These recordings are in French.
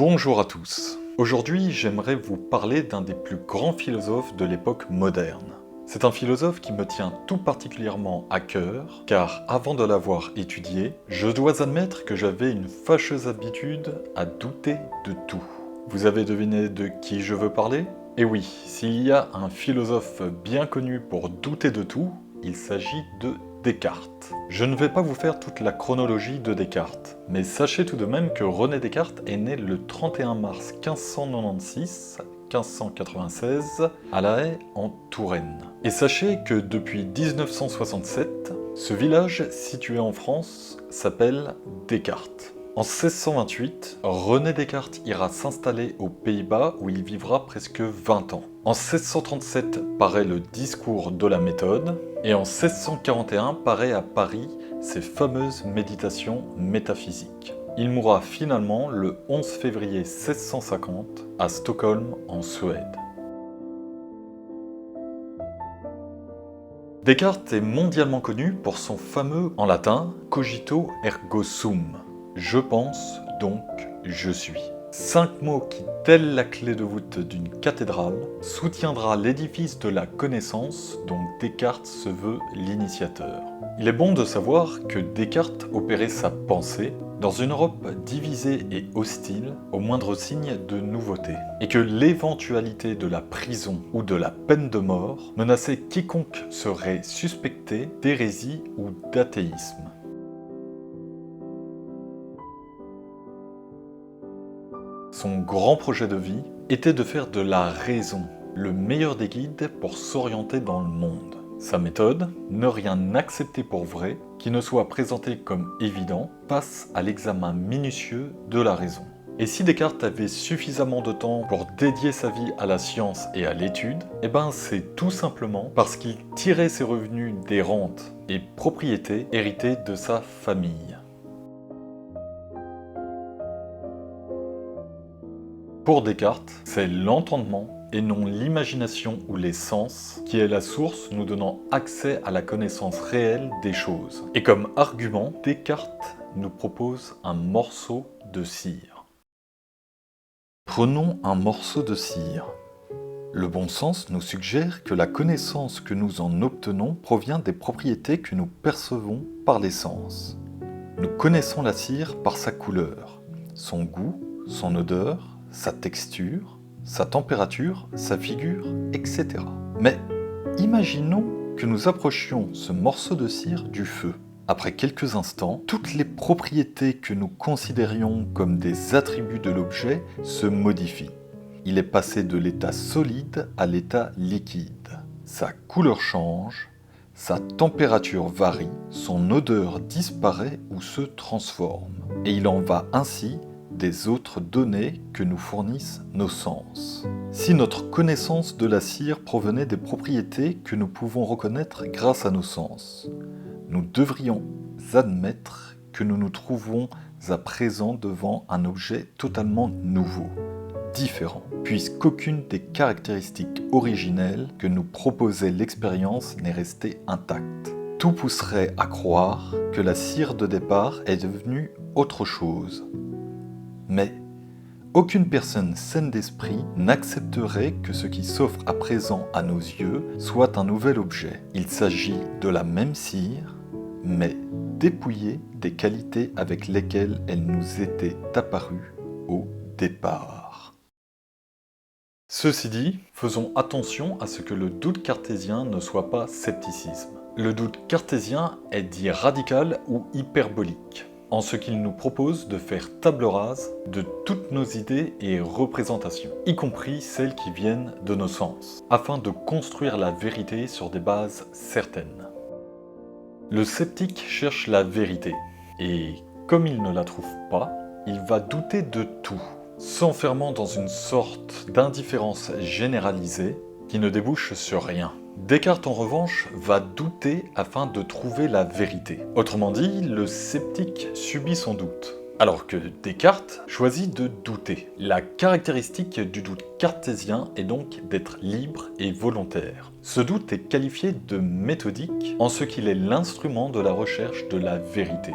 Bonjour à tous. Aujourd'hui, j'aimerais vous parler d'un des plus grands philosophes de l'époque moderne. C'est un philosophe qui me tient tout particulièrement à cœur, car avant de l'avoir étudié, je dois admettre que j'avais une fâcheuse habitude à douter de tout. Vous avez deviné de qui je veux parler? Eh oui, s'il y a un philosophe bien connu pour douter de tout, il s'agit de Descartes. Je ne vais pas vous faire toute la chronologie de Descartes, mais sachez tout de même que René Descartes est né le 31 mars 1596 à La Haye en Touraine. Et sachez que depuis 1967, ce village situé en France s'appelle Descartes. En 1628, René Descartes ira s'installer aux Pays-Bas où il vivra presque 20 ans. En 1637 paraît le Discours de la méthode, et en 1641 paraît à Paris ses fameuses méditations métaphysiques. Il mourra finalement le 11 février 1650 à Stockholm en Suède. Descartes est mondialement connu pour son fameux, en latin, cogito ergo sum. Je pense, donc je suis. 5 mots qui, telle la clé de voûte d'une cathédrale, soutiendra l'édifice de la connaissance dont Descartes se veut l'initiateur. Il est bon de savoir que Descartes opérait sa pensée dans une Europe divisée et hostile au moindre signe de nouveauté, et que l'éventualité de la prison ou de la peine de mort menaçait quiconque serait suspecté d'hérésie ou d'athéisme. Son grand projet de vie était de faire de la raison le meilleur des guides pour s'orienter dans le monde. Sa méthode, ne rien accepter pour vrai, qui ne soit présenté comme évident, passe à l'examen minutieux de la raison. Et si Descartes avait suffisamment de temps pour dédier sa vie à la science et à l'étude, c'est tout simplement parce qu'il tirait ses revenus des rentes et propriétés héritées de sa famille. Pour Descartes, c'est l'entendement et non l'imagination ou les sens qui est la source nous donnant accès à la connaissance réelle des choses. Et comme argument, Descartes nous propose un morceau de cire. Prenons un morceau de cire. Le bon sens nous suggère que la connaissance que nous en obtenons provient des propriétés que nous percevons par les sens. Nous connaissons la cire par sa couleur, son goût, son odeur, sa texture, sa température, sa figure, etc. Mais imaginons que nous approchions ce morceau de cire du feu. Après quelques instants, toutes les propriétés que nous considérions comme des attributs de l'objet se modifient. Il est passé de l'état solide à l'état liquide. Sa couleur change, sa température varie, son odeur disparaît ou se transforme. Et il en va ainsi des autres données que nous fournissent nos sens. Si notre connaissance de la cire provenait des propriétés que nous pouvons reconnaître grâce à nos sens, nous devrions admettre que nous nous trouvons à présent devant un objet totalement nouveau, différent, puisqu'aucune des caractéristiques originelles que nous proposait l'expérience n'est restée intacte. Tout pousserait à croire que la cire de départ est devenue autre chose. Mais aucune personne saine d'esprit n'accepterait que ce qui s'offre à présent à nos yeux soit un nouvel objet. Il s'agit de la même cire, mais dépouillée des qualités avec lesquelles elle nous était apparue au départ. Ceci dit, faisons attention à ce que le doute cartésien ne soit pas scepticisme. Le doute cartésien est dit radical ou hyperbolique, en ce qu'il nous propose de faire table rase de toutes nos idées et représentations, y compris celles qui viennent de nos sens, afin de construire la vérité sur des bases certaines. Le sceptique cherche la vérité, et comme il ne la trouve pas, il va douter de tout, s'enfermant dans une sorte d'indifférence généralisée qui ne débouche sur rien. Descartes en revanche va douter afin de trouver la vérité. Autrement dit, le sceptique subit son doute, alors que Descartes choisit de douter. La caractéristique du doute cartésien est donc d'être libre et volontaire. Ce doute est qualifié de méthodique en ce qu'il est l'instrument de la recherche de la vérité.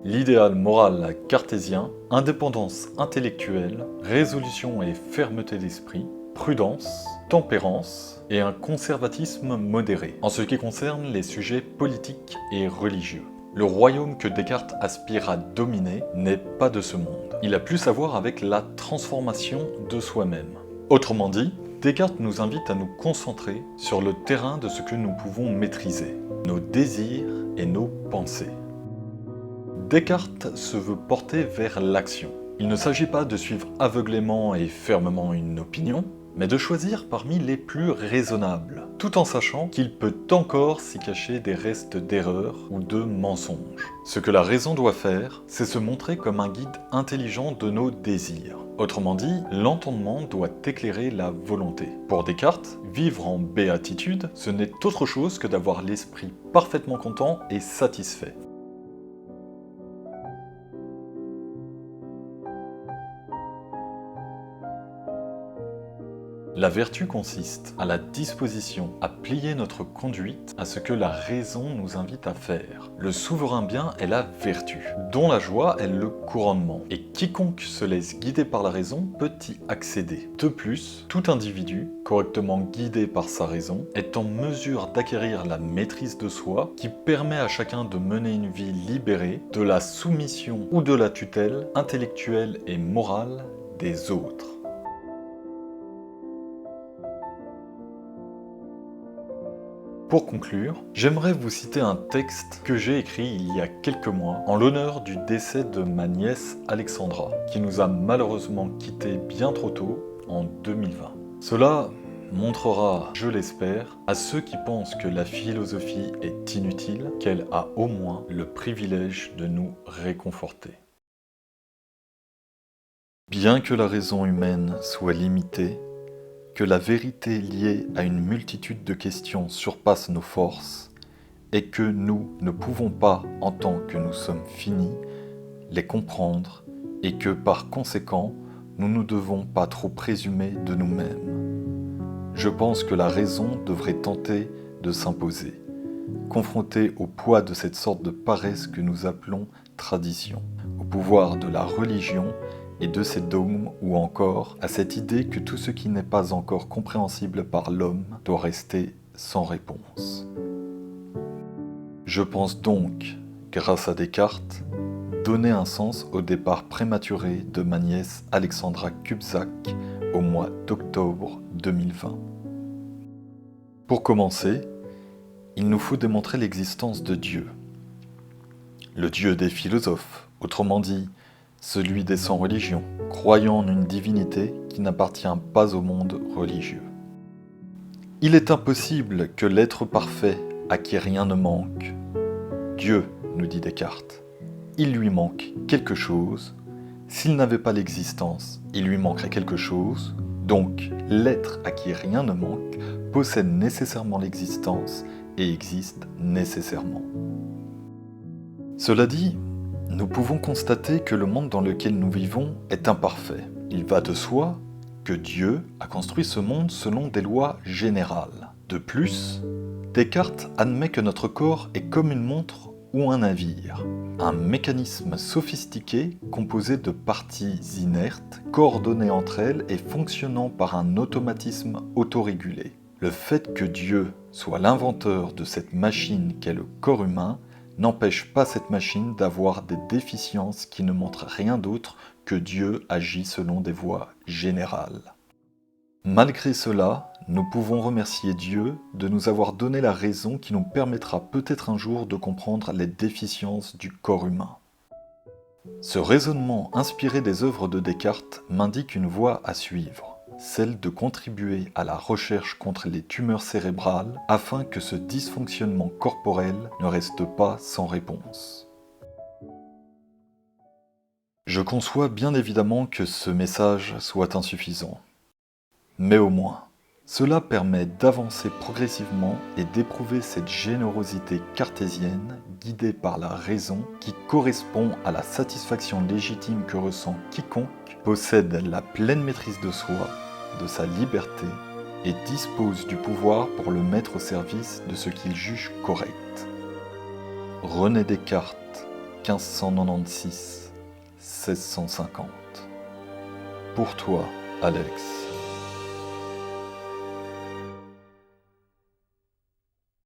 L'idéal moral cartésien, indépendance intellectuelle, résolution et fermeté d'esprit, prudence, tempérance et un conservatisme modéré en ce qui concerne les sujets politiques et religieux. Le royaume que Descartes aspire à dominer n'est pas de ce monde. Il a plus à voir avec la transformation de soi-même. Autrement dit, Descartes nous invite à nous concentrer sur le terrain de ce que nous pouvons maîtriser, nos désirs et nos pensées. Descartes se veut porter vers l'action. Il ne s'agit pas de suivre aveuglément et fermement une opinion, mais de choisir parmi les plus raisonnables, tout en sachant qu'il peut encore s'y cacher des restes d'erreurs ou de mensonges. Ce que la raison doit faire, c'est se montrer comme un guide intelligent de nos désirs. Autrement dit, l'entendement doit éclairer la volonté. Pour Descartes, vivre en béatitude, ce n'est autre chose que d'avoir l'esprit parfaitement content et satisfait. La vertu consiste à la disposition à plier notre conduite à ce que la raison nous invite à faire. Le souverain bien est la vertu, dont la joie est le couronnement, et quiconque se laisse guider par la raison peut y accéder. De plus, tout individu, correctement guidé par sa raison, est en mesure d'acquérir la maîtrise de soi qui permet à chacun de mener une vie libérée de la soumission ou de la tutelle intellectuelle et morale des autres. Pour conclure, j'aimerais vous citer un texte que j'ai écrit il y a quelques mois en l'honneur du décès de ma nièce Alexandra, qui nous a malheureusement quittés bien trop tôt en 2020. Cela montrera, je l'espère, à ceux qui pensent que la philosophie est inutile, qu'elle a au moins le privilège de nous réconforter. Bien que la raison humaine soit limitée, que la vérité liée à une multitude de questions surpasse nos forces, et que nous ne pouvons pas, en tant que nous sommes finis, les comprendre, et que par conséquent, nous ne devons pas trop présumer de nous-mêmes. Je pense que la raison devrait tenter de s'imposer, confrontée au poids de cette sorte de paresse que nous appelons tradition, au pouvoir de la religion et de ses dogmes, ou encore à cette idée que tout ce qui n'est pas encore compréhensible par l'homme doit rester sans réponse. Je pense donc, grâce à Descartes, donner un sens au départ prématuré de ma nièce Alexandra Kubczak au mois d'octobre 2020. Pour commencer, il nous faut démontrer l'existence de Dieu. Le Dieu des philosophes, autrement dit, celui des sans religion, croyant en une divinité qui n'appartient pas au monde religieux. Il est impossible que l'être parfait, à qui rien ne manque, Dieu, nous dit Descartes, il lui manque quelque chose. S'il n'avait pas l'existence, il lui manquerait quelque chose. Donc, l'être à qui rien ne manque possède nécessairement l'existence et existe nécessairement. Cela dit, nous pouvons constater que le monde dans lequel nous vivons est imparfait. Il va de soi que Dieu a construit ce monde selon des lois générales. De plus, Descartes admet que notre corps est comme une montre ou un navire, un mécanisme sophistiqué composé de parties inertes, coordonnées entre elles et fonctionnant par un automatisme autorégulé. Le fait que Dieu soit l'inventeur de cette machine qu'est le corps humain n'empêche pas cette machine d'avoir des déficiences qui ne montrent rien d'autre que Dieu agit selon des voies générales. Malgré cela, nous pouvons remercier Dieu de nous avoir donné la raison qui nous permettra peut-être un jour de comprendre les déficiences du corps humain. Ce raisonnement inspiré des œuvres de Descartes m'indique une voie à suivre, celle de contribuer à la recherche contre les tumeurs cérébrales afin que ce dysfonctionnement corporel ne reste pas sans réponse. Je conçois bien évidemment que ce message soit insuffisant. Mais au moins, cela permet d'avancer progressivement et d'éprouver cette générosité cartésienne guidée par la raison qui correspond à la satisfaction légitime que ressent quiconque possède la pleine maîtrise de soi, de sa liberté et dispose du pouvoir pour le mettre au service de ce qu'il juge correct. René Descartes, 1596 1650. Pour toi, Alex.